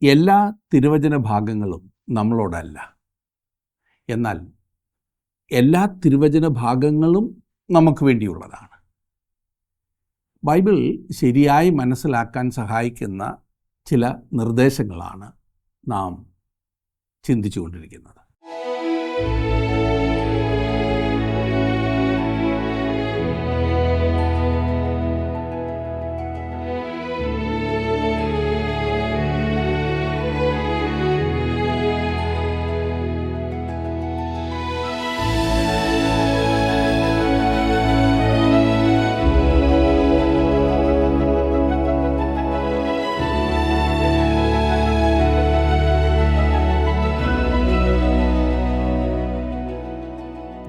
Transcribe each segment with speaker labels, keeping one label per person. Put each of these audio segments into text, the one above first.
Speaker 1: എല്ലാ തിരുവചന ഭാഗങ്ങളും നമ്മളോടല്ല. എന്നാൽ എല്ലാ തിരുവചന ഭാഗങ്ങളും നമുക്ക് വേണ്ടിയുള്ളതാണ്. ബൈബിൾ ശരിയായി മനസ്സിലാക്കാൻ സഹായിക്കുന്ന ചില നിർദ്ദേശങ്ങളാണ് നാം ചിന്തിച്ചുകൊണ്ടിരിക്കുന്നത്.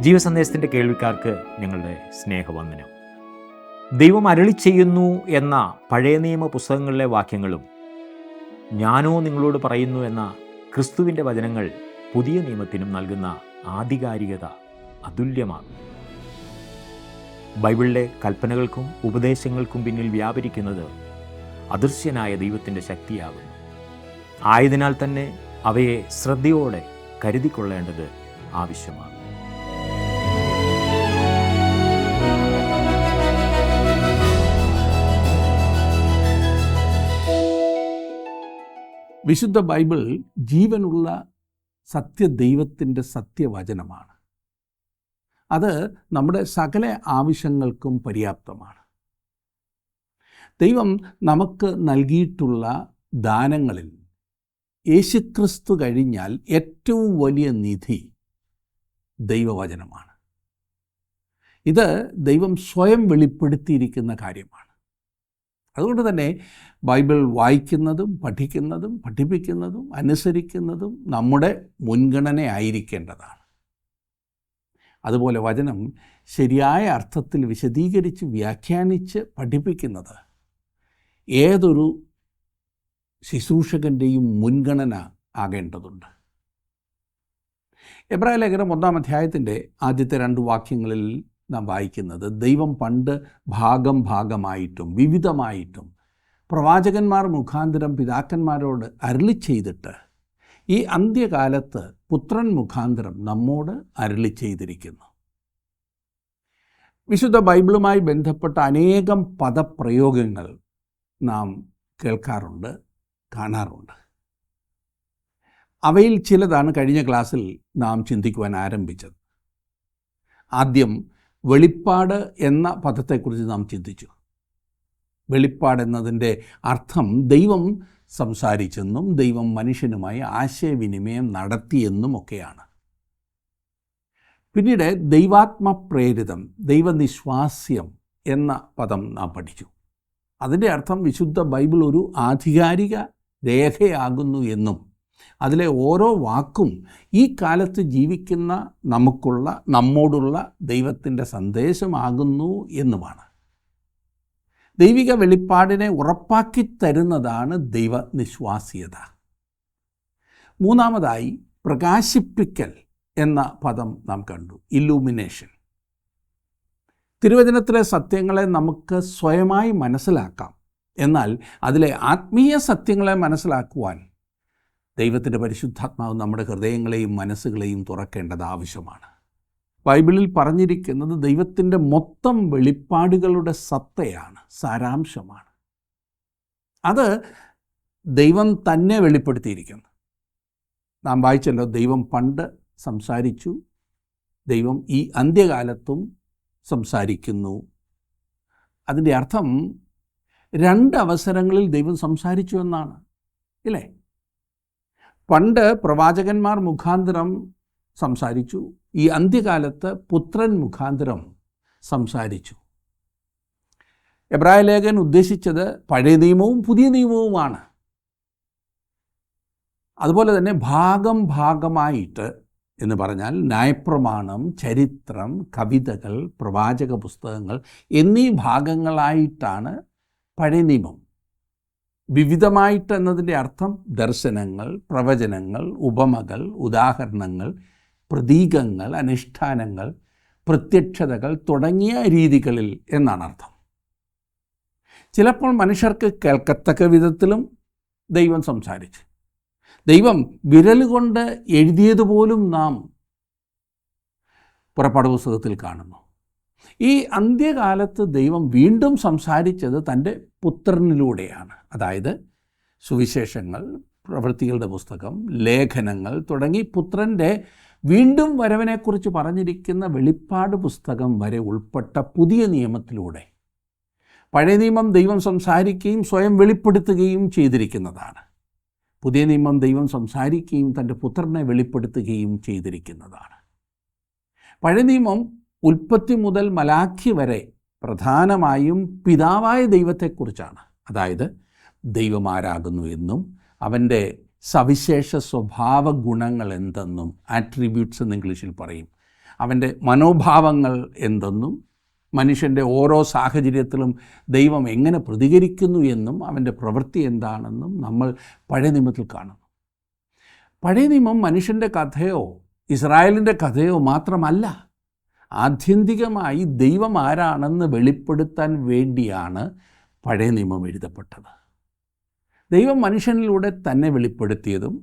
Speaker 2: ജീവസന്ദേശത്തിൻ്റെ കേൾവിക്കാർക്ക് ഞങ്ങളുടെ സ്നേഹവന്ദനം. ദൈവം അരുളി ചെയ്യുന്നു എന്ന പഴയ നിയമ പുസ്തകങ്ങളിലെ വാക്യങ്ങളും ഞാനോ നിങ്ങളോട് പറയുന്നു എന്ന ക്രിസ്തുവിൻ്റെ വചനങ്ങൾ പുതിയ നിയമത്തിനും നൽകുന്ന ആധികാരികത അതുല്യമാണ്. ബൈബിളിലെ കൽപ്പനകൾക്കും ഉപദേശങ്ങൾക്കും പിന്നിൽ വ്യാപരിക്കുന്നത് അദൃശ്യനായ ദൈവത്തിൻ്റെ ശക്തിയാകുന്നു. ആയതിനാൽ തന്നെ അവയെ ശ്രദ്ധയോടെ കരുതിക്കൊള്ളേണ്ടത് ആവശ്യമാണ്.
Speaker 1: വിശുദ്ധ ബൈബിൾ ജീവനുള്ള സത്യദൈവത്തിൻ്റെ സത്യവചനമാണ്. അത് നമ്മുടെ സകല ആവശ്യങ്ങൾക്കും പര്യാപ്തമാണ്. ദൈവം നമുക്ക് നൽകിയിട്ടുള്ള ദാനങ്ങളിൽ യേശുക്രിസ്തു കഴിഞ്ഞാൽ ഏറ്റവും വലിയ നിധി ദൈവവചനമാണ്. ഇത് ദൈവം സ്വയം വെളിപ്പെടുത്തിയിരിക്കുന്ന കാര്യമാണ്. അതുകൊണ്ട് തന്നെ ബൈബിൾ വായിക്കുന്നതും പഠിക്കുന്നതും പഠിപ്പിക്കുന്നതും അനുസരിക്കുന്നതും നമ്മുടെ മുൻഗണനയായിരിക്കേണ്ടതാണ്. അതുപോലെ വചനം ശരിയായ അർത്ഥത്തിൽ വിശദീകരിച്ച് വ്യാഖ്യാനിച്ച് പഠിപ്പിക്കുന്നത് ഏതൊരു ശുശ്രൂഷകൻ്റെയും മുൻഗണന ആകേണ്ടതുണ്ട്. എബ്രായ ലേഖനം 1-ാം അധ്യായത്തിൻ്റെ ആദ്യത്തെ 2 വാക്യങ്ങളിൽ നാം വായിക്കുന്നത്, ദൈവം പണ്ട് ഭാഗമായിട്ടും വിവിധമായിട്ടും പ്രവാചകന്മാർ മുഖാന്തരം പിതാക്കന്മാരോട് അരുളി ചെയ്തിട്ട് ഈ അന്ത്യകാലത്ത് പുത്രൻ മുഖാന്തരം നമ്മോട് അരുളി ചെയ്തിരിക്കുന്നു. വിശുദ്ധ ബൈബിളുമായി ബന്ധപ്പെട്ട അനേകം പദപ്രയോഗങ്ങൾ നാം കേൾക്കാറുണ്ട്, കാണാറുണ്ട്. അവയിൽ ചിലതാണ് കഴിഞ്ഞ ക്ലാസ്സിൽ നാം ചിന്തിക്കുവാൻ ആരംഭിച്ചത്. ആദ്യം വെളിപ്പാട് എന്ന പദത്തെക്കുറിച്ച് നാം ചിന്തിച്ചു. വെളിപ്പാട് എന്നതിൻ്റെ അർത്ഥം ദൈവം സംസാരിച്ചെന്നും ദൈവം മനുഷ്യനുമായി ആശയവിനിമയം നടത്തിയെന്നുമൊക്കെയാണ്. പിന്നീട് ദൈവാത്മപ്രേരിതം, ദൈവനിശ്വാസ്യം എന്ന പദം നാം പഠിച്ചു. അതിൻ്റെ അർത്ഥം വിശുദ്ധ ബൈബിൾ ഒരു ആധികാരിക രേഖയാകുന്നു എന്നും അതിലെ ഓരോ വാക്കും ഈ കാലത്ത് ജീവിക്കുന്ന നമ്മോടുള്ള ദൈവത്തിൻ്റെ സന്ദേശമാകുന്നു എന്നുമാണ്. ദൈവിക വെളിപ്പാടിനെ ഉറപ്പാക്കി തരുന്നതാണ് ദൈവനിശ്വാസ്യത. മൂന്നാമതായി പ്രകാശിപ്പിക്കൽ എന്ന പദം നാം കണ്ടു, ഇല്ലൂമിനേഷൻ. തിരുവചനത്തിലെ സത്യങ്ങളെ നമുക്ക് സ്വയമായി മനസ്സിലാക്കാം. എന്നാൽ അതിലെ ആത്മീയ സത്യങ്ങളെ മനസ്സിലാക്കുവാൻ ദൈവത്തിൻ്റെ പരിശുദ്ധാത്മാവ് നമ്മുടെ ഹൃദയങ്ങളെയും മനസ്സുകളെയും തുറക്കേണ്ടത് ആവശ്യമാണ്. ബൈബിളിൽ പറഞ്ഞിരിക്കുന്നത് ദൈവത്തിൻ്റെ മൊത്തം വെളിപ്പാടുകളുടെ സത്തയാണ്, സാരാംശമാണ്. അത് ദൈവം തന്നെ വെളിപ്പെടുത്തിയിരിക്കുന്നു. നാം വായിച്ചല്ലോ, ദൈവം പണ്ട് സംസാരിച്ചു, ദൈവം ഈ അന്ത്യകാലത്തും സംസാരിക്കുന്നു. അതിൻ്റെ അർത്ഥം 2 അവസരങ്ങളിൽ ദൈവം സംസാരിച്ചു എന്നാണ്, ഇല്ലേ? പണ്ട് പ്രവാചകന്മാർ മുഖാന്തരം സംസാരിച്ചു, ഈ അന്ത്യകാലത്ത് പുത്രൻ മുഖാന്തരം സംസാരിച്ചു. എബ്രായ ലേഖകൻ ഉദ്ദേശിച്ചത് പഴയ നിയമവും പുതിയ നിയമവുമാണ്. അതുപോലെ തന്നെ ഭാഗമായിട്ട് എന്ന് പറഞ്ഞാൽ ന്യായപ്രമാണം, ചരിത്രം, കവിതകൾ, പ്രവാചക പുസ്തകങ്ങൾ എന്നീ ഭാഗങ്ങളായിട്ടാണ് പഴയ നിയമം. വിവിധമായിട്ട് എന്നതിൻ്റെ അർത്ഥം ദർശനങ്ങൾ, പ്രവചനങ്ങൾ, ഉപമകൾ, ഉദാഹരണങ്ങൾ, പ്രതീകങ്ങൾ, അനുഷ്ഠാനങ്ങൾ, പ്രത്യക്ഷതകൾ തുടങ്ങിയ രീതികളിൽ എന്നാണ് അർത്ഥം. ചിലപ്പോൾ മനുഷ്യർക്ക് കേൾക്കത്തക്ക വിധത്തിലും ദൈവം സംസാരിച്ചു. ദൈവം വിരൽ കൊണ്ട് എഴുതിയതുപോലും നാം പുറപ്പാട് പുസ്തകത്തിൽ കാണുന്നു. ഈ അന്ത്യകാലത്ത് ദൈവം വീണ്ടും സംസാരിച്ചത് തൻ്റെ പുത്രനിലൂടെയാണ്. അതായത് സുവിശേഷങ്ങൾ, പ്രവൃത്തികളുടെ പുസ്തകം, ലേഖനങ്ങൾ തുടങ്ങി പുത്രൻ്റെ വീണ്ടും വരവിനെക്കുറിച്ച് പറഞ്ഞിരിക്കുന്ന വെളിപ്പാട് പുസ്തകം വരെ ഉൾപ്പെട്ട പുതിയ നിയമത്തിലൂടെ. പഴയ നിയമം ദൈവം സംസാരിക്കുകയും സ്വയം വെളിപ്പെടുത്തുകയും ചെയ്തിരിക്കുന്നതാണ്. പുതിയ നിയമം ദൈവം സംസാരിക്കുകയും തൻ്റെ പുത്രനെ വെളിപ്പെടുത്തുകയും ചെയ്തിരിക്കുന്നതാണ്. പഴയ നിയമം ഉൽപ്പത്തി മുതൽ മലാഖി വരെ പ്രധാനമായും പിതാവായ ദൈവത്തെക്കുറിച്ചാണ്. അതായത് ദൈവം ആരാകുന്നു എന്നും അവൻ്റെ സവിശേഷ സ്വഭാവ ഗുണങ്ങൾ എന്തെന്നും, ആട്രിബ്യൂട്ട്സ് എന്ന് ഇംഗ്ലീഷിൽ പറയും, അവൻ്റെ മനോഭാവങ്ങൾ എന്തെന്നും, മനുഷ്യൻ്റെ ഓരോ സാഹചര്യത്തിലും ദൈവം എങ്ങനെ പ്രതികരിക്കുന്നു എന്നും അവൻ്റെ പ്രവൃത്തി എന്താണെന്നും നമ്മൾ പഴയ നിയമത്തിൽ കാണുന്നു. പഴയ നിയമം മനുഷ്യൻ്റെ കഥയോ ഇസ്രായേലിൻ്റെ കഥയോ മാത്രമല്ല, ആത്യന്തികമായി ദൈവം ആരാണെന്ന് വെളിപ്പെടുത്താൻ വേണ്ടിയാണ് പഴയ നിയമം എഴുതപ്പെട്ടത്. ദൈവം മനുഷ്യനിലൂടെ തന്നെ വെളിപ്പെടുത്തിയതും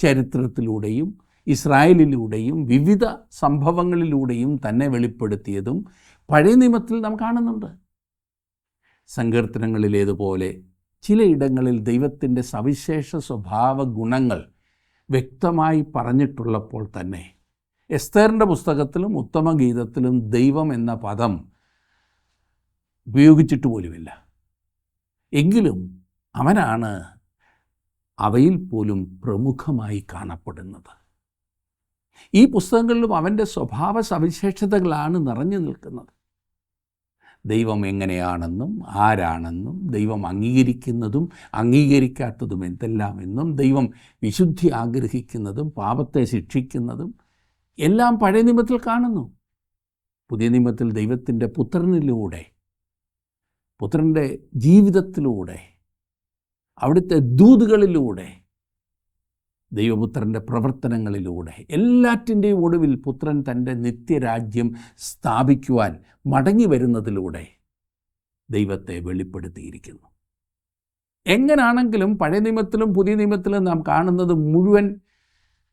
Speaker 1: ചരിത്രത്തിലൂടെയും ഇസ്രായേലിലൂടെയും വിവിധ സംഭവങ്ങളിലൂടെയും തന്നെ വെളിപ്പെടുത്തിയതും പഴയ നിയമത്തിൽ നാം കാണുന്നുണ്ട്. സങ്കീർത്തനങ്ങളിലേതുപോലെ ചിലയിടങ്ങളിൽ ദൈവത്തിൻ്റെ സവിശേഷ സ്വഭാവ ഗുണങ്ങൾ വ്യക്തമായി പറഞ്ഞിട്ടുള്ളപ്പോൾ തന്നെ എസ്തേറിൻ്റെ പുസ്തകത്തിലും ഉത്തമഗീതത്തിലും ദൈവം എന്ന പദം ഉപയോഗിച്ചിട്ട് പോലുമില്ല. എങ്കിലും അവനാണ് അവയിൽ പോലും പ്രമുഖമായി കാണപ്പെടുന്നത്. ഈ പുസ്തകങ്ങളിലും അവൻ്റെ സ്വഭാവ സവിശേഷതകളാണ് നിറഞ്ഞു നിൽക്കുന്നത്. ദൈവം എങ്ങനെയാണെന്നും ആരാണെന്നും ദൈവം അംഗീകരിക്കുന്നതും അംഗീകരിക്കാത്തതും എന്തെല്ലാമെന്നും ദൈവം വിശുദ്ധി ആഗ്രഹിക്കുന്നതും പാപത്തെ ശിക്ഷിക്കുന്നതും എല്ലാം പഴയ നിയമത്തിൽ കാണുന്നു. പുതിയ നിയമത്തിൽ ദൈവത്തിൻ്റെ പുത്രനിലൂടെ, പുത്രൻ്റെ ജീവിതത്തിലൂടെ, അവിടുത്തെ ദൂതുകളിലൂടെ, ദൈവപുത്രൻ്റെ പ്രവർത്തനങ്ങളിലൂടെ, എല്ലാറ്റിൻ്റെയും ഒടുവിൽ പുത്രൻ തൻ്റെ നിത്യരാജ്യം സ്ഥാപിക്കുവാൻ മടങ്ങി വരുന്നതിലൂടെ ദൈവത്തെ വെളിപ്പെടുത്തിയിരിക്കുന്നു. എങ്ങനാണെങ്കിലും പഴയ നിയമത്തിലും പുതിയ നിയമത്തിലും നാം കാണുന്നത് മുഴുവൻ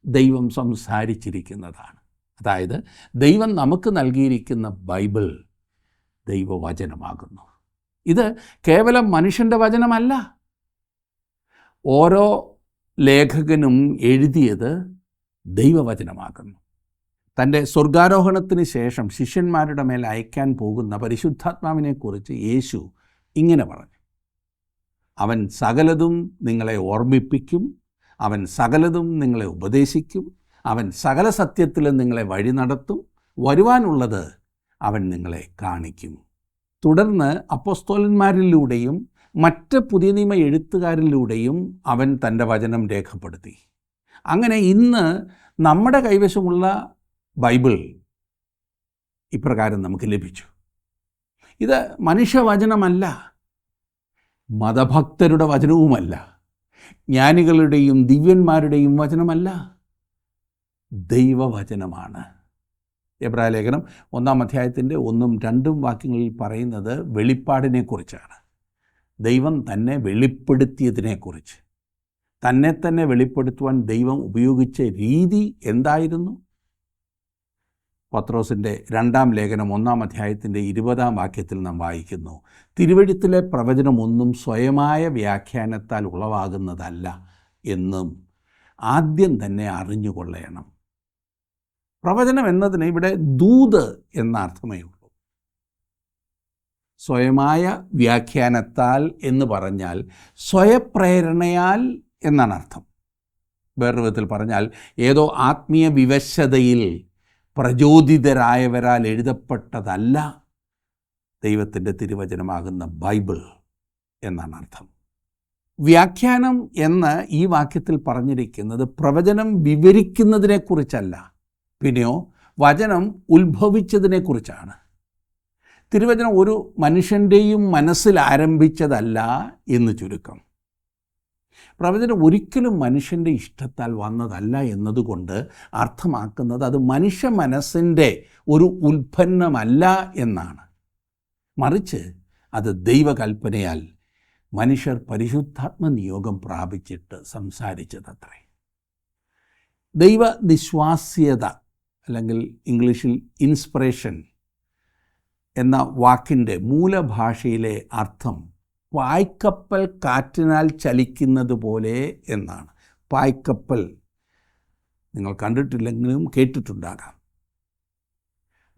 Speaker 1: ദൈവം സംസാരിച്ചിരിക്കുന്നതാണ്. അതായത് ദൈവം നമുക്ക് നൽകിയിരിക്കുന്ന ബൈബിൾ ദൈവവചനമാകുന്നു. ഇത് കേവലം മനുഷ്യൻ്റെ വചനമല്ല. ഓരോ ലേഖകനും എഴുതിയത് ദൈവവചനമാകുന്നു. തൻ്റെ സ്വർഗാരോഹണത്തിന് ശേഷം ശിഷ്യന്മാരുടെ മേൽ അയക്കാൻ പോകുന്ന പരിശുദ്ധാത്മാവിനെക്കുറിച്ച് യേശു ഇങ്ങനെ പറഞ്ഞു: അവൻ സകലതും നിങ്ങളെ ഓർമ്മിപ്പിക്കും, അവൻ സകലതും നിങ്ങളെ ഉപദേശിക്കും, അവൻ സകല സത്യത്തിലും നിങ്ങളെ വഴി നടത്തും, വരുവാനുള്ളത് അവൻ നിങ്ങളെ കാണിക്കും. തുടർന്ന് അപ്പോസ്തലന്മാരിലൂടെയും മറ്റ് പുതിയ നിയമ എഴുത്തുകാരിലൂടെയും അവൻ തൻ്റെ വചനം രേഖപ്പെടുത്തി. അങ്ങനെ ഇന്ന് നമ്മുടെ കൈവശമുള്ള ബൈബിൾ ഇപ്രകാരം നമുക്ക് ലഭിച്ചു. ഇത് മനുഷ്യവചനമല്ല, മതഭക്തരുടെ വചനവുമല്ല, ജ്ഞാനികളുടെയും ദിവ്യന്മാരുടെയും വചനമല്ല, ദൈവവചനമാണ്. എബ്രായ ലേഖനം 1-ാം അധ്യായത്തിൻ്റെ 1-2 വാക്യങ്ങളിൽ പറയുന്നത് വെളിപ്പാടിനെക്കുറിച്ചാണ്. ദൈവം തന്നെ വെളിപ്പെടുത്തിയതിനെക്കുറിച്ച്. തന്നെ തന്നെ വെളിപ്പെടുത്തുവാൻ ദൈവം ഉപയോഗിച്ച രീതി എന്തായിരുന്നു? പത്രോസിൻ്റെ 2-ാം ലേഖനം 1-ാം അധ്യായത്തിൻ്റെ 20-ാം വാക്യത്തിൽ നാം വായിക്കുന്നു: തിരുവെഴുത്തിലെ പ്രവചനമൊന്നും സ്വയമായ വ്യാഖ്യാനത്താൽ ഉളവാകുന്നതല്ല എന്നും ആദ്യം തന്നെ അറിഞ്ഞുകൊള്ളണം. പ്രവചനം എന്നതിന് ഇവിടെ ദൂത് എന്ന അർത്ഥമേ ഉള്ളൂ. സ്വയമായ വ്യാഖ്യാനത്താൽ എന്ന് പറഞ്ഞാൽ സ്വയപ്രേരണയാൽ എന്നാണ് അർത്ഥം. വേറൊരു വിധത്തിൽ പറഞ്ഞാൽ ഏതോ ആത്മീയ വിവശതയിൽ പ്രചോദിതരായവരാൽ എഴുതപ്പെട്ടതല്ല ദൈവത്തിൻ്റെ തിരുവചനമാകുന്ന ബൈബിൾ എന്നാണ് അർത്ഥം. വ്യാഖ്യാനം എന്ന് ഈ വാക്യത്തിൽ പറഞ്ഞിരിക്കുന്നത് പ്രവചനം വിവരിക്കുന്നതിനെക്കുറിച്ചല്ല, പിന്നെയോ വചനം ഉത്ഭവിച്ചതിനെക്കുറിച്ചാണ്. തിരുവചനം ഒരു മനുഷ്യൻ്റെയും മനസ്സിൽ ആരംഭിച്ചതല്ല എന്ന് ചുരുക്കം. പ്രവചനം ഒരിക്കലും മനുഷ്യൻ്റെ ഇഷ്ടത്താൽ വന്നതല്ല എന്നതുകൊണ്ട് അർത്ഥമാക്കുന്നത് അത് മനുഷ്യ മനസ്സിൻ്റെ ഒരു ഉൽപ്പന്നമല്ല എന്നാണ്. മറിച്ച് അത് ദൈവകൽപ്പനയാൽ മനുഷ്യർ പരിശുദ്ധാത്മ നിയോഗം പ്രാപിച്ചിട്ട് സംസാരിച്ചതത്രേ. ദൈവനിശ്വാസ്യത അല്ലെങ്കിൽ ഇംഗ്ലീഷിൽ ഇൻസ്പിറേഷൻ എന്ന വാക്കിൻ്റെ മൂലഭാഷയിലെ അർത്ഥം പായ്ക്കപ്പൽ കാറ്റിനാൽ ചലിക്കുന്നത് പോലെ എന്നാണ്. പായ്ക്കപ്പൽ നിങ്ങൾ കണ്ടിട്ടില്ലെങ്കിലും കേട്ടിട്ടുണ്ടാകാം.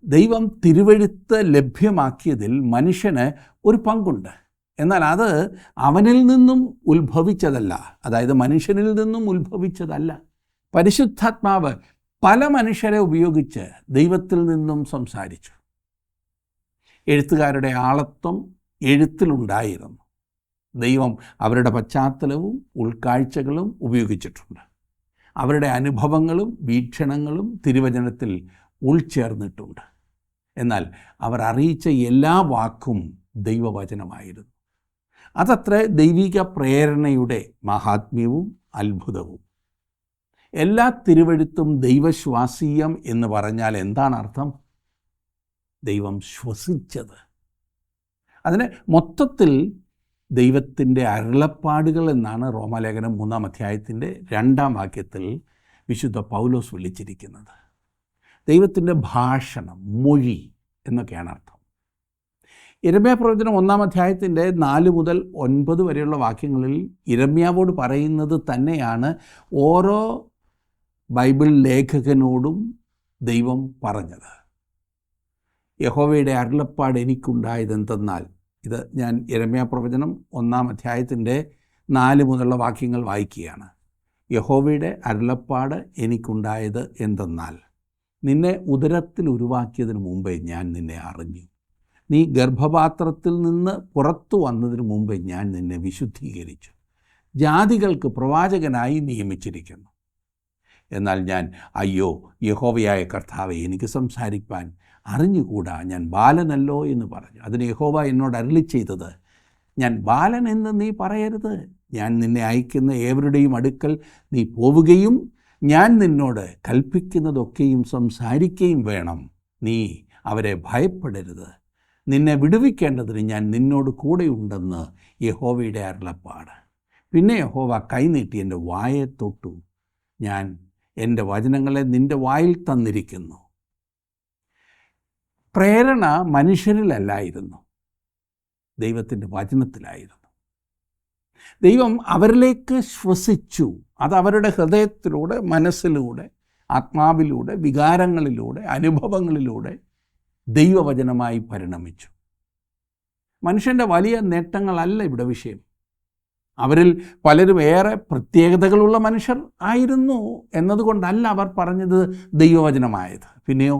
Speaker 1: ദൈവം തിരുവെഴുത്ത് ലഭ്യമാക്കിയതിൽ മനുഷ്യന് ഒരു പങ്കുണ്ട്. എന്നാൽ അത് അവനിൽ നിന്നും ഉത്ഭവിച്ചതല്ല, അതായത് മനുഷ്യനിൽ നിന്നും ഉത്ഭവിച്ചതല്ല. പരിശുദ്ധാത്മാവ് പല മനുഷ്യരെ ഉപയോഗിച്ച് ദൈവത്തിൽ നിന്നും സംസാരിച്ചു. എഴുത്തുകാരുടെ ആളത്വം എഴുത്തിലുണ്ടായിരുന്നു. ദൈവം അവരുടെ പശ്ചാത്തലവും ഉൾക്കാഴ്ചകളും ഉപയോഗിച്ചിട്ടുണ്ട്. അവരുടെ അനുഭവങ്ങളും വീക്ഷണങ്ങളും തിരുവചനത്തിൽ ഉൾച്ചേർന്നിട്ടുണ്ട്. എന്നാൽ അവർ അറിയിച്ച എല്ലാ വാക്കും ദൈവവചനമായിരുന്നു. അതത്ര ദൈവിക പ്രേരണയുടെ മഹാത്മ്യവും അത്ഭുതവും. എല്ലാ തിരുവെഴുത്തും ദൈവശ്വാസീയം എന്ന് പറഞ്ഞാൽ എന്താണ് അർത്ഥം? ദൈവം ശ്വസിച്ചത്. അതിന് മൊത്തത്തിൽ ദൈവത്തിൻ്റെ അരുളപ്പാടുകൾ എന്നാണ് റോമാലേഖനം 3-ാം അധ്യായത്തിൻ്റെ 2-ാം വാക്യത്തിൽ വിശുദ്ധ പൗലോസ് വിളിച്ചിരിക്കുന്നത്. ദൈവത്തിൻ്റെ ഭാഷണം, മൊഴി എന്നൊക്കെയാണ് അർത്ഥം. യിരെമ്യാ പ്രവചനം 1-ാം അധ്യായത്തിൻ്റെ 4 മുതൽ 9 വരെയുള്ള വാക്യങ്ങളിൽ യിരെമ്യാവോട് പറയുന്നത് തന്നെയാണ് ഓരോ ബൈബിൾ ലേഖകനോടും ദൈവം പറഞ്ഞത്. യഹോവയുടെ അരുളപ്പാട് എനിക്കുണ്ടായതെന്തെന്നാൽ, ഇത് ഞാൻ യിരെമ്യാ പ്രവചനം 1-ാം അധ്യായത്തിൻ്റെ 4 മുതലുള്ള വാക്യങ്ങൾ വായിക്കുകയാണ്. യഹോവയുടെ അരുളപ്പാട് എനിക്കുണ്ടായത് എന്തെന്നാൽ, നിന്നെ ഉദരത്തിൽ ഉരുവാക്കിയതിന് മുമ്പേ ഞാൻ നിന്നെ അറിഞ്ഞു. നീ ഗർഭപാത്രത്തിൽ നിന്ന് പുറത്തു വന്നതിന് മുമ്പേ ഞാൻ നിന്നെ വിശുദ്ധീകരിച്ചു. ജാതികൾക്ക് പ്രവാചകനായി നിയമിച്ചിരിക്കുന്നു. എന്നാൽ ഞാൻ, അയ്യോ യഹോവയായ കർത്താവേ, എനിക്ക് സംസാരിപ്പാൻ അറിഞ്ഞുകൂടാ, ഞാൻ ബാലനല്ലോ എന്ന് പറഞ്ഞു. അതിന് യഹോവ എന്നോട് അരുളി ചെയ്തത്, ഞാൻ ബാലൻ എന്ന് നീ പറയരുത്. ഞാൻ നിന്നെ അയക്കുന്ന ഏവരുടെയും അടുക്കൽ നീ പോവുകയും ഞാൻ നിന്നോട് കൽപ്പിക്കുന്നതൊക്കെയും സംസാരിക്കുകയും വേണം. നീ അവരെ ഭയപ്പെടരുത്. നിന്നെ വിടുവിക്കേണ്ടതിന് ഞാൻ നിന്നോട് കൂടെയുണ്ടെന്ന് യഹോവയുടെ അരുളപ്പാട്. പിന്നെ യഹോവ കൈനീട്ടി എൻ്റെ വായെ തൊട്ടു. ഞാൻ എൻ്റെ വചനങ്ങളെ നിൻ്റെ വായിൽ തന്നിരിക്കുന്നു. പ്രേരണ മനുഷ്യരിലല്ലായിരുന്നു, ദൈവത്തിൻ്റെ വചനത്തിലായിരുന്നു. ദൈവം അവരിലേക്ക് ശ്വസിച്ചു. അത് അവരുടെ ഹൃദയത്തിലൂടെ, മനസ്സിലൂടെ, ആത്മാവിലൂടെ, വികാരങ്ങളിലൂടെ, അനുഭവങ്ങളിലൂടെ ദൈവവചനമായി പരിണമിച്ചു. മനുഷ്യൻ്റെ വലിയ നേട്ടങ്ങളല്ല ഇവിടെ വിഷയം. അവരിൽ പലരും ഏറെ പ്രത്യേകതകളുള്ള മനുഷ്യർ ആയിരുന്നു എന്നതുകൊണ്ടല്ല അവർ പറഞ്ഞത് ദൈവവചനമായത്. പിന്നെയോ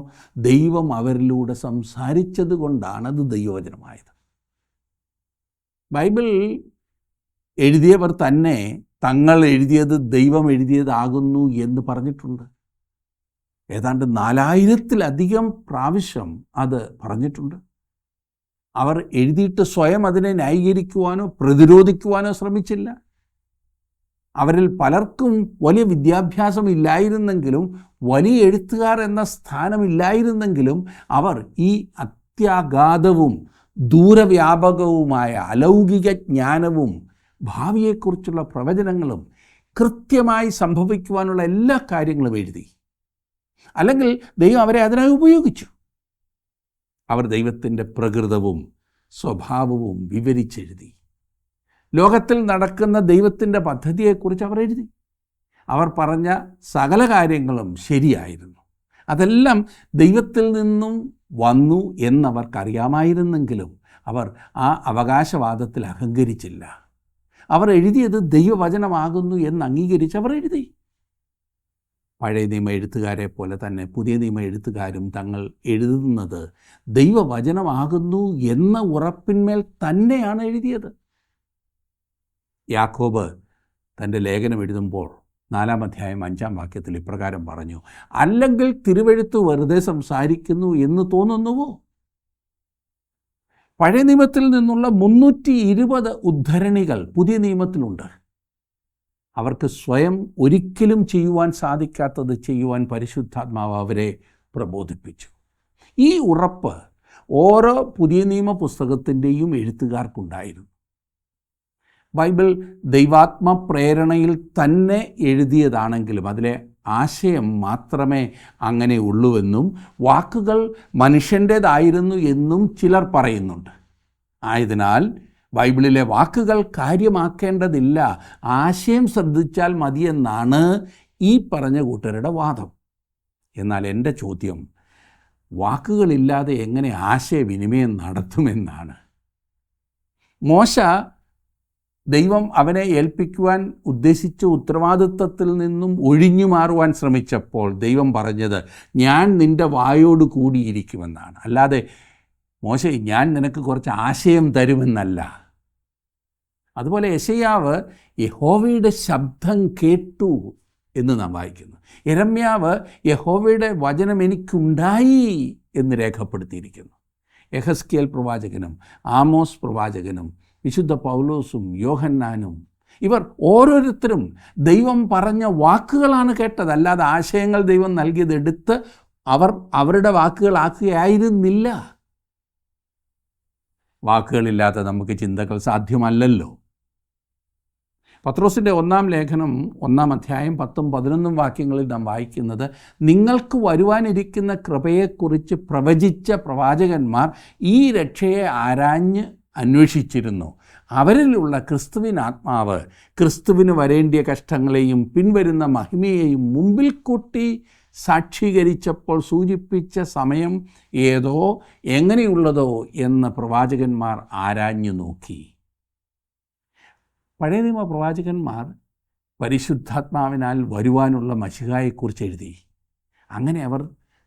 Speaker 1: ദൈവം അവരിലൂടെ സംസാരിച്ചത് കൊണ്ടാണ് അത് ദൈവവചനമായത്. ബൈബിൾ എഴുതിയവർ തന്നെ തങ്ങൾ എഴുതിയത് ദൈവം എഴുതിയതാകുന്നു എന്ന് പറഞ്ഞിട്ടുണ്ട്. ഏതാണ്ട് 4000-ത്തിലധികം പ്രാവശ്യം അത് പറഞ്ഞിട്ടുണ്ട്. അവർ എഴുതിയിട്ട് സ്വയം അതിനെ ന്യായീകരിക്കുവാനോ പ്രതിരോധിക്കുവാനോ ശ്രമിച്ചില്ല. അവരിൽ പലർക്കും വലിയ വിദ്യാഭ്യാസം ഇല്ലായിരുന്നെങ്കിലും, വലിയ എഴുത്തുകാർ എന്ന സ്ഥാനമില്ലായിരുന്നെങ്കിലും, അവർ ഈ അത്യാഘാതവും ദൂരവ്യാപകവുമായ അലൗകിക ജ്ഞാനവും ഭാവിയെക്കുറിച്ചുള്ള പ്രവചനങ്ങളും കൃത്യമായി സംഭവിക്കുവാനുള്ള എല്ലാ കാര്യങ്ങളും എഴുതി. അല്ലെങ്കിൽ ദൈവം അവരെ അതിനായി ഉപയോഗിച്ചു. അവർ ദൈവത്തിൻ്റെ പ്രകൃതവും സ്വഭാവവും വിവരിച്ചെഴുതി. ലോകത്തിൽ നടക്കുന്ന ദൈവത്തിൻ്റെ പദ്ധതിയെക്കുറിച്ച് അവർ എഴുതി. അവർ പറഞ്ഞ സകല കാര്യങ്ങളും ശരിയായിരുന്നു. അതെല്ലാം ദൈവത്തിൽ നിന്നും വന്നു എന്നവർക്കറിയാമായിരുന്നെങ്കിലും അവർ ആ അവകാശവാദത്തിൽ അഹങ്കരിച്ചില്ല. അവർ എഴുതിയത് ദൈവവചനമാകുന്നു എന്ന് അംഗീകരിച്ച് അവർ എഴുതി. പഴയ നിയമ എഴുത്തുകാരെ പോലെ തന്നെ പുതിയ നിയമ എഴുത്തുകാരും തങ്ങൾ എഴുതുന്നത് ദൈവവചനമാകുന്നു എന്ന ഉറപ്പിന്മേൽ തന്നെയാണ് എഴുതിയത്. യാക്കോബ് തൻ്റെ ലേഖനം എഴുതുമ്പോൾ 4-ാം അധ്യായം 5-ാം വാക്യത്തിൽ ഇപ്രകാരം പറഞ്ഞു, അല്ലെങ്കിൽ തിരുവെഴുത്ത് വെറുതെ സംസാരിക്കുന്നു എന്ന് തോന്നുന്നുവോ? പഴയ നിയമത്തിൽ നിന്നുള്ള 320 ഉദ്ധരണികൾ പുതിയ നിയമത്തിലുണ്ട്. അവർക്ക് സ്വയം ഒരിക്കലും ചെയ്യുവാൻ സാധിക്കാത്തത് ചെയ്യുവാൻ പരിശുദ്ധാത്മാവ് അവരെ പ്രബോധിപ്പിച്ചു. ഈ ഉറപ്പ് ഓരോ പുതിയ നിയമ പുസ്തകത്തിൻ്റെയും എഴുത്തുകാർക്കുണ്ടായിരുന്നു. ബൈബിൾ ദൈവാത്മ പ്രേരണയിൽ തന്നെ എഴുതിയതാണെങ്കിലും അതിലെ ആശയം മാത്രമേ അങ്ങനെ ഉള്ളുവെന്നും വാക്കുകൾ മനുഷ്യൻ്റേതായിരുന്നു എന്നും ചിലർ പറയുന്നുണ്ട്. ആയതിനാൽ ബൈബിളിലെ വാക്കുകൾ കാര്യമാക്കേണ്ടതില്ല, ആശയം ശ്രദ്ധിച്ചാൽ മതിയെന്നാണ് ഈ പറഞ്ഞ കൂട്ടരുടെ വാദം. എന്നാൽ എൻ്റെ ചോദ്യം, വാക്കുകളില്ലാതെ എങ്ങനെ ആശയവിനിമയം നടത്തുമെന്നാണ്. മോശ ദൈവം അവനെ ഏൽപ്പിക്കുവാൻ ഉദ്ദേശിച്ച ഉത്തരവാദിത്വത്തിൽ നിന്നും ഒഴിഞ്ഞു മാറുവാൻ ശ്രമിച്ചപ്പോൾ ദൈവം പറഞ്ഞത്, ഞാൻ നിൻ്റെ വായോട് കൂടിയിരിക്കുമെന്നാണ്. അല്ലാതെ മോശെ, ഞാൻ നിനക്ക് കുറച്ച് ആശയം തരുമെന്നല്ല. അതുപോലെ യെശയ്യാവ് യഹോവയുടെ ശബ്ദം കേട്ടു എന്ന് നാം വായിക്കുന്നു. യെരമ്യാവ് യഹോവയുടെ വചനം എനിക്കുണ്ടായി എന്ന് രേഖപ്പെടുത്തിയിരിക്കുന്നു. യെഹെസ്കേൽ പ്രവാചകനും ആമോസ് പ്രവാചകനും വിശുദ്ധ പൗലോസും യോഹന്നാനും ഇവർ ഓരോരുത്തരും ദൈവം പറഞ്ഞ വാക്കുകളാണ് കേട്ടത്, അല്ലാതെ ആശയങ്ങൾ ദൈവം നൽകിയതെടുത്ത് അവർ അവരുടെ വാക്കുകളാക്കുകയായിരുന്നില്ല. വാക്കുകളില്ലാതെ നമുക്ക് ചിന്തകൾ സാധ്യമല്ലല്ലോ. പത്രോസിൻ്റെ 1-ാം ലേഖനം 1-ാം അധ്യായം 10-11 വാക്യങ്ങളിൽ നാം വായിക്കുന്നത്, നിങ്ങൾക്ക് വരുവാനിരിക്കുന്ന കൃപയെക്കുറിച്ച് പ്രവചിച്ച പ്രവാചകന്മാർ ഈ രക്ഷയെ ആരാഞ്ഞ് അന്വേഷിച്ചിരുന്നു. അവരിലുള്ള ക്രിസ്തുവിനാത്മാവ് ക്രിസ്തുവിന് വരേണ്ടിയ കഷ്ടങ്ങളെയും പിൻവരുന്ന മഹിമയെയും മുമ്പിൽ കൂട്ടി സാക്ഷീകരിച്ചപ്പോൾ സൂചിപ്പിച്ച സമയം ഏതോ എങ്ങനെയുള്ളതോ എന്ന് പ്രവാചകന്മാർ ആരാഞ്ഞു നോക്കി. പഴയ നിയമ പ്രവാചകന്മാർ പരിശുദ്ധാത്മാവിനാൽ വരുവാനുള്ള മശിഹായെക്കുറിച്ച് എഴുതി. അങ്ങനെ അവർ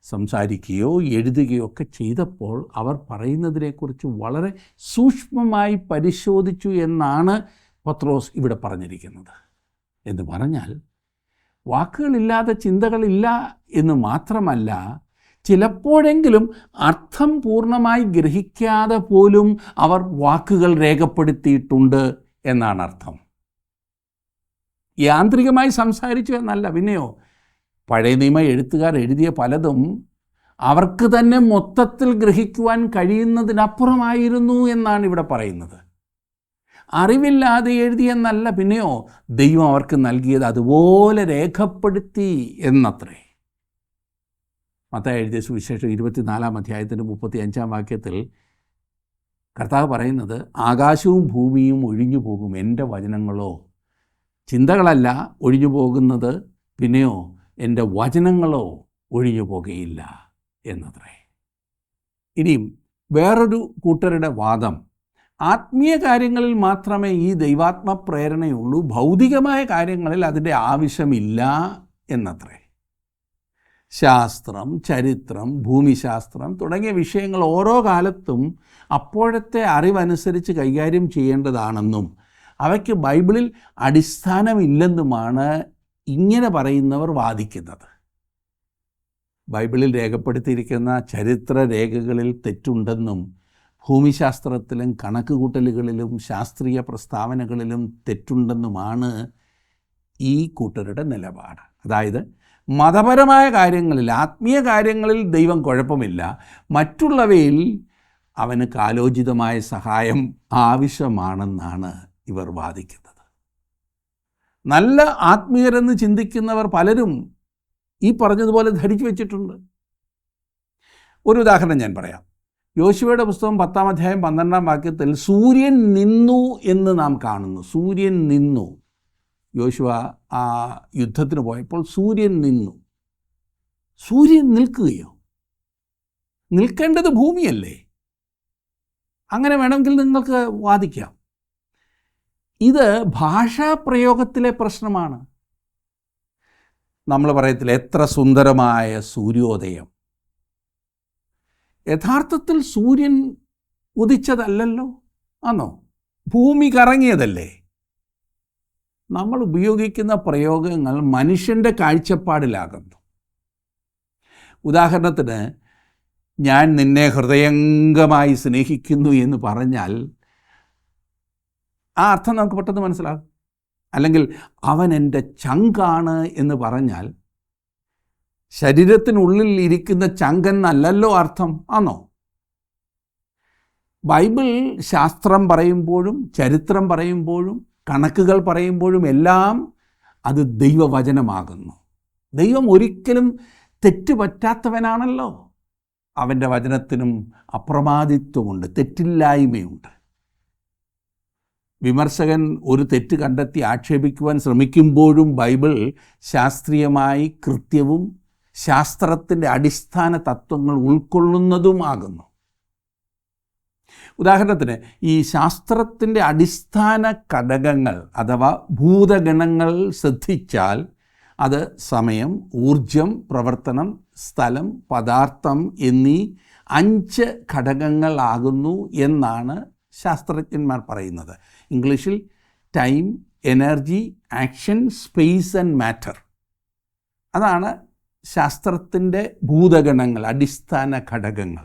Speaker 1: സംസാരിക്കുകയോ എഴുതുകയോ ഒക്കെ ചെയ്തപ്പോൾ അവർ പറയുന്നതിനെക്കുറിച്ച് വളരെ സൂക്ഷ്മമായി പരിശോധിച്ചു എന്നാണ് പത്രോസ് ഇവിടെ പറഞ്ഞിരിക്കുന്നത്. എന്ന് പറഞ്ഞാൽ വാക്കുകളില്ലാതെ ചിന്തകളില്ല എന്ന് മാത്രമല്ല, ചിലപ്പോഴെങ്കിലും അർത്ഥം പൂർണ്ണമായി ഗ്രഹിക്കാതെ പോലും അവർ വാക്കുകൾ രേഖപ്പെടുത്തിയിട്ടുണ്ട് എന്നാണ് അർത്ഥം. യാന്ത്രികമായി സംസാരിച്ചു എന്നല്ല. പിന്നെയോ പഴയ നിയമ എഴുത്തുകാർ എഴുതിയ പലതും അവർക്ക് തന്നെ മൊത്തത്തിൽ ഗ്രഹിക്കുവാൻ കഴിയുന്നതിനപ്പുറമായിരുന്നു എന്നാണ് ഇവിടെ പറയുന്നത്. അറിവില്ലാതെ എഴുതിയെന്നല്ല, പിന്നെയോ ദൈവം അവർക്ക് നൽകിയത് അതുപോലെ രേഖപ്പെടുത്തി എന്നത്രേ. മത്തായി എഴുതിയ സുവിശേഷം 24-ാം അധ്യായത്തിൻ്റെ 35-ാം വാക്യത്തിൽ കർത്താവ് പറയുന്നത്, ആകാശവും ഭൂമിയും ഒഴിഞ്ഞു പോകും, എൻ്റെ വചനങ്ങളോ, ചിന്തകളല്ല ഒഴിഞ്ഞു പോകുന്നത്, പിന്നെയോ എൻ്റെ വചനങ്ങളോ ഒഴിഞ്ഞു പോകുകയില്ല എന്നത്രേ. ഇനിയും വേറൊരു കൂട്ടരുടെ വാദം, ആത്മീയ കാര്യങ്ങളിൽ മാത്രമേ ഈ ദൈവാത്മ പ്രേരണയുള്ളൂ, ഭൗതികമായ കാര്യങ്ങളിൽ അതിൻ്റെ ആവശ്യമില്ല എന്നത്രേ. ശാസ്ത്രം, ചരിത്രം, ഭൂമിശാസ്ത്രം തുടങ്ങിയ വിഷയങ്ങൾ ഓരോ കാലത്തും അപ്പോഴത്തെ അറിവനുസരിച്ച് കൈകാര്യം ചെയ്യേണ്ടതാണെന്നും അവയ്ക്ക് ബൈബിളിൽ അടിസ്ഥാനമില്ലെന്നുമാണ് ഇങ്ങനെ പറയുന്നവർ വാദിക്കുന്നത്. ബൈബിളിൽ രേഖപ്പെടുത്തിയിരിക്കുന്ന ചരിത്ര രേഖകളിൽ തെറ്റുണ്ടെന്നും ഭൂമിശാസ്ത്രത്തിലും കണക്കുകൂട്ടലുകളിലും ശാസ്ത്രീയ പ്രസ്താവനകളിലും തെറ്റുണ്ടെന്നുമാണ് ഈ കൂട്ടരുടെ നിലപാട്. അതായത് മതപരമായ കാര്യങ്ങളിൽ, ആത്മീയ കാര്യങ്ങളിൽ ദൈവം കുഴപ്പമില്ല, മറ്റുള്ളവയിൽ അവന് കാലോചിതമായ സഹായം ആവശ്യമാണെന്നാണ് ഇവർ വാദിക്കുന്നത്. നല്ല ആത്മീയരെന്ന് ചിന്തിക്കുന്നവർ പലരും ഈ പറഞ്ഞതുപോലെ ധരിച്ചു വച്ചിട്ടുണ്ട്. ഒരു ഉദാഹരണം ഞാൻ പറയാം. യോശുവയുടെ പുസ്തകം 10-ാം അധ്യായം 12-ാം വാക്യത്തിൽ സൂര്യൻ നിന്നു എന്ന് നാം കാണുന്നു. സൂര്യൻ നിന്നു. യോശുവ ആ യുദ്ധത്തിന് പോയപ്പോൾ സൂര്യൻ നിന്നു. സൂര്യൻ നിൽക്കുകയോ? നിൽക്കേണ്ടത് ഭൂമിയല്ലേ? അങ്ങനെ വേണമെങ്കിൽ നിങ്ങൾക്ക് വാദിക്കാം. ഇത് ഭാഷാപ്രയോഗത്തിലെ പ്രശ്നമാണ്. നമ്മൾ പറയത്തില്ല, എത്ര സുന്ദരമായ സൂര്യോദയം. യഥാർത്ഥത്തിൽ സൂര്യൻ ഉദിച്ചതല്ലല്ലോ, ആണോ? ഭൂമി കറങ്ങിയതല്ലേ? നമ്മൾ ഉപയോഗിക്കുന്ന പ്രയോഗങ്ങൾ മനുഷ്യൻ്റെ കാഴ്ചപ്പാടിലാകുന്നു. ഉദാഹരണത്തിന്, ഞാൻ നിന്നെ ഹൃദയംഗമായി സ്നേഹിക്കുന്നു എന്ന് പറഞ്ഞാൽ ആ അർത്ഥം നമുക്ക് പെട്ടെന്ന് മനസ്സിലാകും. അല്ലെങ്കിൽ അവൻ എൻ്റെ ചങ്കാണ് എന്ന് പറഞ്ഞാൽ ശരീരത്തിനുള്ളിൽ ഇരിക്കുന്ന ചങ്കെന്നല്ലല്ലോ അർത്ഥം, ആണോ? ബൈബിൾ ശാസ്ത്രം പറയുമ്പോഴും ചരിത്രം പറയുമ്പോഴും കണക്കുകൾ പറയുമ്പോഴും എല്ലാം അത് ദൈവവചനമാകുന്നു. ദൈവം ഒരിക്കലും തെറ്റ് പറ്റാത്തവനാണല്ലോ. അവൻ്റെ വചനത്തിനും അപ്രമാദിത്വമുണ്ട്, തെറ്റില്ലായ്മയുണ്ട്. വിമർശകൻ ഒരു തെറ്റ് കണ്ടെത്തി ആക്ഷേപിക്കുവാൻ ശ്രമിക്കുമ്പോഴും ബൈബിൾ ശാസ്ത്രീയമായി കൃത്യവും ശാസ്ത്രത്തിൻ്റെ അടിസ്ഥാന തത്വങ്ങൾ ഉൾക്കൊള്ളുന്നതുമാകുന്നു. ഉദാഹരണത്തിന് ഈ ശാസ്ത്രത്തിൻ്റെ അടിസ്ഥാന ഘടകങ്ങൾ അഥവാ ഭൂതഗണങ്ങൾ ശ്രദ്ധിച്ചാൽ അത് സമയം, ഊർജം, പ്രവർത്തനം, സ്ഥലം, പദാർത്ഥം എന്നീ 5 ഘടകങ്ങളാകുന്നു എന്നാണ് ശാസ്ത്രജ്ഞന്മാർ പറയുന്നത്. ഇംഗ്ലീഷിൽ time, energy, action, space and matter. അതാണ് ശാസ്ത്രത്തിൻ്റെ ഭൂതഗണങ്ങൾ, അടിസ്ഥാന ഘടകങ്ങൾ.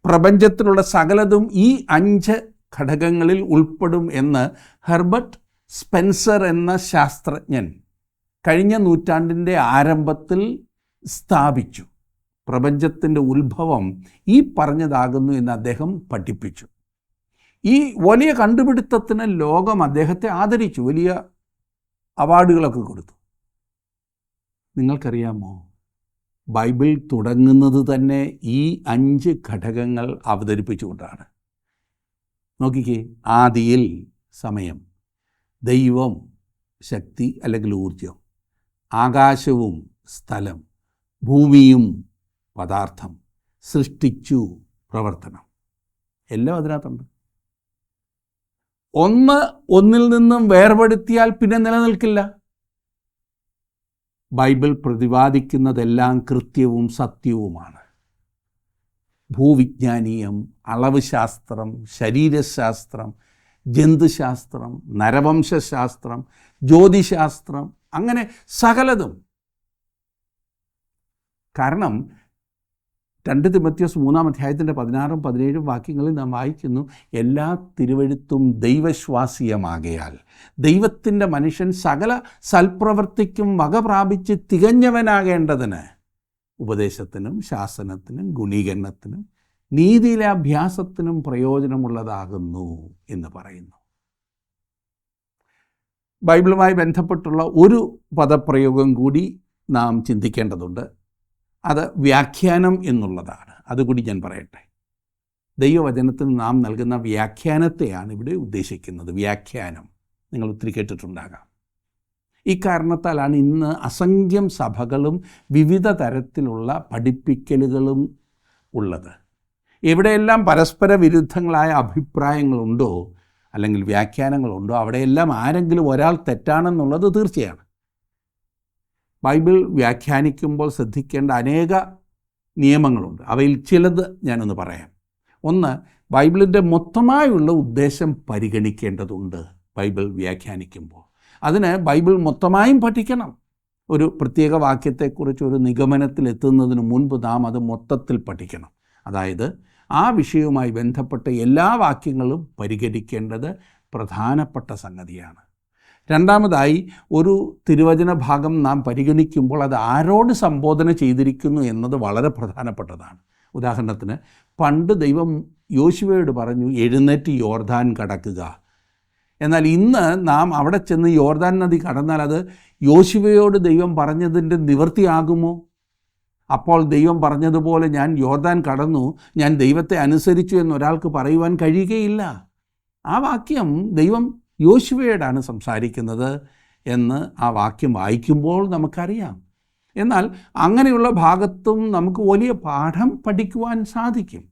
Speaker 1: പ്രപഞ്ചത്തിലുള്ള സകലതും ഈ 5 ഘടകങ്ങളിൽ ഉൾപ്പെടും എന്ന് ഹെർബർട്ട് സ്പെൻസർ എന്ന ശാസ്ത്രജ്ഞൻ കഴിഞ്ഞ നൂറ്റാണ്ടിൻ്റെ ആരംഭത്തിൽ സ്ഥാപിച്ചു. പ്രപഞ്ചത്തിൻ്റെ ഉത്ഭവം ഈ പറഞ്ഞതാകുന്നു എന്ന് അദ്ദേഹം പഠിപ്പിച്ചു. ഈ വലിയ കണ്ടുപിടുത്തത്തിന് ലോകം അദ്ദേഹത്തെ ആദരിച്ചു, വലിയ അവാർഡുകളൊക്കെ കൊടുത്തു. നിങ്ങൾക്കറിയാമോ, ബൈബിൾ തുടങ്ങുന്നത് തന്നെ ഈ 5 ഘടകങ്ങൾ അവതരിപ്പിച്ചുകൊണ്ടാണ്. നോക്കിക്കേ, ആദിയിൽ സമയം, ദൈവം ശക്തി അല്ലെങ്കിൽ ഊർജം, ആകാശവും സ്ഥലം, ഭൂമിയും പദാർത്ഥം, സൃഷ്ടിച്ചു പ്രവർത്തനം, എല്ലാം അതിനകത്തുണ്ട്. ഒന്നിൽ നിന്നും വേർപെടുത്തിയാൽ പിന്നെ നിലനിൽക്കില്ല. ബൈബിൾ പ്രതിപാദിക്കുന്നതെല്ലാം കൃത്യവും സത്യവുമാണ്. ഭൂവിജ്ഞാനീയം, അളവ് ശാസ്ത്രം, ശരീരശാസ്ത്രം, ജന്തുശാസ്ത്രം, നരവംശാസ്ത്രം, ജ്യോതിശാസ്ത്രം, അങ്ങനെ സകലതും. കാരണം 2 തിമോഥെയോസ് 3-ാം അധ്യായത്തിൻ്റെ 16-ഉം 17-ഉം വാക്യങ്ങളിൽ നാം വായിക്കുന്നു, എല്ലാ തിരുവെഴുത്തും ദൈവശ്വാസീയമാകയാൽ ദൈവത്തിൻ്റെ മനുഷ്യൻ സകല സൽപ്രവൃത്തിക്കും വക പ്രാപിച്ച് തികഞ്ഞവനാകേണ്ടതിന് ഉപദേശത്തിനും ശാസനത്തിനും ഗുണീകരണത്തിനും നീതിയിലെ അഭ്യാസത്തിനും പ്രയോജനമുള്ളതാകുന്നു എന്ന് പറയുന്നു. ബൈബിളുമായി ബന്ധപ്പെട്ടുള്ള ഒരു പദപ്രയോഗം കൂടി നാം ചിന്തിക്കേണ്ടതുണ്ട്. അത് വ്യാഖ്യാനം എന്നുള്ളതാണ്. അതുകൂടി ഞാൻ പറയട്ടെ. ദൈവവചനത്തിന് നാം നൽകുന്ന വ്യാഖ്യാനത്തെയാണ് ഇവിടെ ഉദ്ദേശിക്കുന്നത്. വ്യാഖ്യാനം നിങ്ങൾ ഒത്തിരി കേട്ടിട്ടുണ്ടാകാം. ഈ കാരണത്താലാണ് ഇന്ന് അസംഖ്യം സഭകളും വിവിധ തരത്തിലുള്ള പഠിപ്പിക്കലുകളും ഉള്ളത്. എവിടെയെല്ലാം പരസ്പര വിരുദ്ധങ്ങളായ അഭിപ്രായങ്ങളുണ്ടോ അല്ലെങ്കിൽ വ്യാഖ്യാനങ്ങളുണ്ടോ അവിടെയെല്ലാം ആരെങ്കിലും ഒരാൾ തെറ്റാണെന്നുള്ളത് തീർച്ചയാണ്. ബൈബിൾ വ്യാഖ്യാനിക്കുമ്പോൾ ശ്രദ്ധിക്കേണ്ട അനേക നിയമങ്ങളുണ്ട്. അവയിൽ ചിലത് ഞാനൊന്ന് പറയാം. ഒന്ന്, ബൈബിളിൻ്റെ മൊത്തമായുള്ള ഉദ്ദേശം പരിഗണിക്കേണ്ടതുണ്ട്. ബൈബിൾ വ്യാഖ്യാനിക്കുമ്പോൾ അതിന് ബൈബിൾ മൊത്തമായും പഠിക്കണം. ഒരു പ്രത്യേക വാക്യത്തെക്കുറിച്ച് ഒരു നിഗമനത്തിലെത്തുന്നതിന് മുൻപ് നാം അത് മൊത്തത്തിൽ പഠിക്കണം. അതായത് ആ വിഷയവുമായി ബന്ധപ്പെട്ട എല്ലാ വാക്യങ്ങളും പരിഗണിക്കേണ്ടത് പ്രധാനപ്പെട്ട സംഗതിയാണ്. രണ്ടാമതായി, ഒരു തിരുവചന ഭാഗം നാം പരിഗണിക്കുമ്പോൾ അത് ആരോട് സംബോധന ചെയ്തിരിക്കുന്നു എന്നത് വളരെ പ്രധാനപ്പെട്ടതാണ്. ഉദാഹരണത്തിന്, പണ്ട് ദൈവം യോശുവയോട് പറഞ്ഞു, എഴുന്നേറ്റ് യോർദാൻ കടക്കുക. എന്നാൽ ഇന്ന് നാം അവിടെ ചെന്ന് യോർദാൻ നദി കടന്നാൽ അത് യോശുവയോട് ദൈവം പറഞ്ഞതിൻ്റെ നിവൃത്തിയാകുമോ? അപ്പോൾ ദൈവം പറഞ്ഞതുപോലെ ഞാൻ യോർദാൻ കടന്നു, ഞാൻ ദൈവത്തെ അനുസരിച്ചു എന്നൊരാൾക്ക് പറയുവാൻ കഴിയുകയില്ല. ആ വാക്യം ദൈവം യോശുവയോടാണ് സംസാരിക്കുന്നത് എന്ന് ആ വാക്യം വായിക്കുമ്പോൾ നമുക്കറിയാം. എന്നാൽ അങ്ങനെയുള്ള ഭാഗത്തും നമുക്ക് വലിയ പാഠം പഠിക്കുവാൻ സാധിക്കും.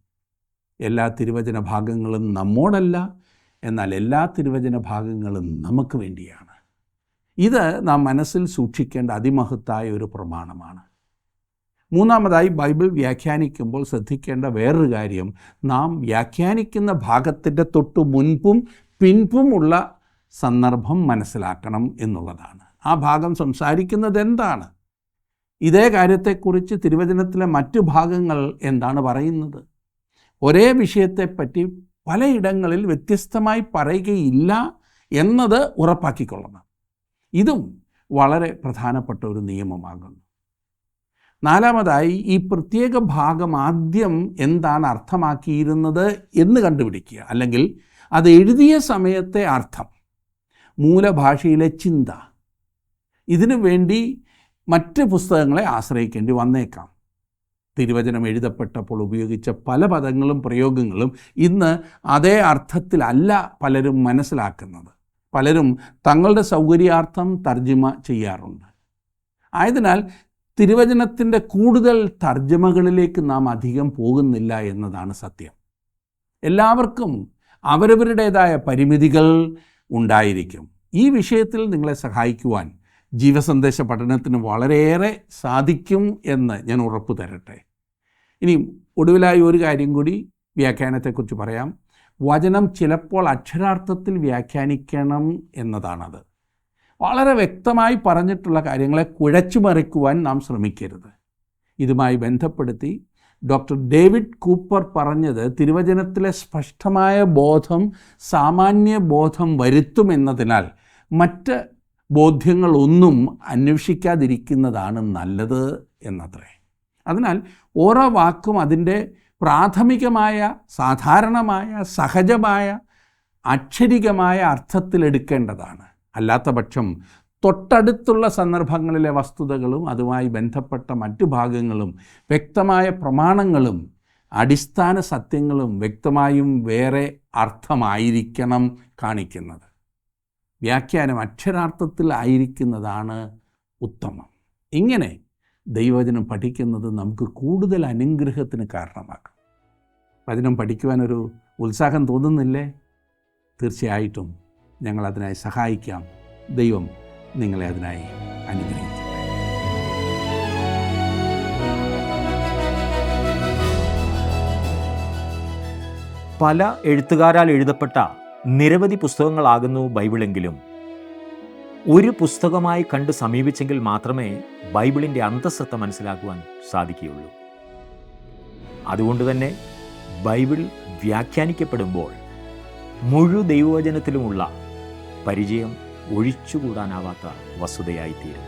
Speaker 1: എല്ലാ തിരുവചന ഭാഗങ്ങളും നമ്മോടല്ല, എന്നാൽ എല്ലാ തിരുവചന ഭാഗങ്ങളും നമുക്ക് വേണ്ടിയാണ്. ഇത് നാം മനസ്സിൽ സൂക്ഷിക്കേണ്ട അതിമഹത്തായ ഒരു പ്രമാണമാണ്. മൂന്നാമതായി, ബൈബിൾ വ്യാഖ്യാനിക്കുമ്പോൾ ശ്രദ്ധിക്കേണ്ട വേറൊരു കാര്യം, നാം വ്യാഖ്യാനിക്കുന്ന ഭാഗത്തിൻ്റെ തൊട്ട് മുൻപും പിൻപുമുള്ള സന്ദർഭം മനസ്സിലാക്കണം എന്നുള്ളതാണ്. ആ ഭാഗം സംസാരിക്കുന്നത് എന്താണ്? ഇതേ കാര്യത്തെക്കുറിച്ച് തിരുവചനത്തിലെ മറ്റു ഭാഗങ്ങൾ എന്താണ് പറയുന്നത്? ഒരേ വിഷയത്തെപ്പറ്റി പലയിടങ്ങളിൽ വ്യത്യസ്തമായി പറയുകയില്ല എന്നത് ഉറപ്പാക്കിക്കൊള്ളണം. ഇതും വളരെ പ്രധാനപ്പെട്ട ഒരു നിയമമാകുന്നു. നാലാമതായി, ഈ പ്രത്യേക ഭാഗം ആദ്യം എന്താണ് അർത്ഥമാക്കിയിരുന്നത് എന്ന് കണ്ടുപിടിക്കുക, അല്ലെങ്കിൽ അത് എഴുതിയ സമയത്തെ അർത്ഥം, മൂലഭാഷയിലെ ചിന്ത. ഇതിനു വേണ്ടി മറ്റ് പുസ്തകങ്ങളെ ആശ്രയിക്കേണ്ടി വന്നേക്കാം. തിരുവചനം എഴുതപ്പെട്ടപ്പോൾ ഉപയോഗിച്ച പല പദങ്ങളും പ്രയോഗങ്ങളും ഇന്ന് അതേ അർത്ഥത്തിലല്ല പലരും മനസ്സിലാക്കുന്നത്. പലരും തങ്ങളുടെ സൗകര്യാർത്ഥം തർജ്ജിമ ചെയ്യാറുണ്ട്. ആയതിനാൽ തിരുവചനത്തിൻ്റെ കൂടുതൽ തർജ്ജമകളിലേക്ക് നാം അധികം പോകുന്നില്ല എന്നതാണ് സത്യം. എല്ലാവർക്കും അവരവരുടേതായ പരിമിതികൾ ഉണ്ടായിരിക്കും. ഈ വിഷയത്തിൽ നിങ്ങളെ സഹായിക്കുവാൻ ജീവസന്ദേശ പഠനത്തിന് വളരെയേറെ സാധിക്കും എന്ന് ഞാൻ ഉറപ്പു തരട്ടെ. ഇനി ഒടുവിലായി ഒരു കാര്യം കൂടി വ്യാഖ്യാനത്തെക്കുറിച്ച് പറയാം. വചനം ചിലപ്പോൾ അക്ഷരാർത്ഥത്തിൽ വ്യാഖ്യാനിക്കണം എന്നതാണത്. വളരെ വ്യക്തമായി പറഞ്ഞിട്ടുള്ള കാര്യങ്ങളെ കുഴച്ചു മറിക്കുവാൻ നാം ശ്രമിക്കരുത്. ഇതുമായി ബന്ധപ്പെടുത്തി ഡോക്ടർ ഡേവിഡ് കൂപ്പർ പറഞ്ഞത്, തിരുവചനത്തിലെ സ്പഷ്ടമായ ബോധം സാമാന്യ ബോധം വരുത്തുമെന്നതിനാൽ മറ്റ് ബോധ്യങ്ങളൊന്നും അന്വേഷിക്കാതിരിക്കുന്നതാണ് നല്ലത് എന്നത്രേ. അതിനാൽ ഓരോ വാക്കും അതിൻ്റെ പ്രാഥമികമായ, സാധാരണമായ, സഹജമായ, അക്ഷരികമായ അർത്ഥത്തിലെടുക്കേണ്ടതാണ്. അല്ലാത്ത പക്ഷം തൊട്ടടുത്തുള്ള സന്ദർഭങ്ങളിലെ വസ്തുതകളും അതുമായി ബന്ധപ്പെട്ട മറ്റു ഭാഗങ്ങളും വ്യക്തമായ പ്രമാണങ്ങളും അടിസ്ഥാന സത്യങ്ങളും വ്യക്തമായും വേറെ അർത്ഥമായിരിക്കണം കാണിക്കുന്നത്. വ്യാഖ്യാനം അക്ഷരാർത്ഥത്തിൽ ആയിരിക്കുന്നതാണ് ഉത്തമം. ഇങ്ങനെ ദൈവവചനം പഠിക്കുന്നത് നമുക്ക് കൂടുതൽ അനുഗ്രഹത്തിന് കാരണമാകും. വചനം പഠിക്കുവാനൊരു ഉത്സാഹം തോന്നുന്നില്ലേ? തീർച്ചയായിട്ടും ഞങ്ങൾ അതിനായി സഹായിക്കാം. ദൈവം നിങ്ങളെ അതിനായി അനുഗ്രഹിക്കും.
Speaker 2: പല എഴുത്തുകാരാൽ എഴുതപ്പെട്ട നിരവധി പുസ്തകങ്ങളാകുന്നു ബൈബിളെങ്കിലും ഒരു പുസ്തകമായി കണ്ട് സമീപിച്ചെങ്കിൽ മാത്രമേ ബൈബിളിൻ്റെ അന്തഃസത്ത മനസ്സിലാക്കുവാൻ സാധിക്കുകയുള്ളൂ. അതുകൊണ്ട് തന്നെ ബൈബിൾ വ്യാഖ്യാനിക്കപ്പെടുമ്പോൾ മുഴു ദൈവവചനത്തിലുമുള്ള പരിചയം ഒഴിച്ചുകൂടാനാവാത്ത വസ്തുതയായിത്തീരും.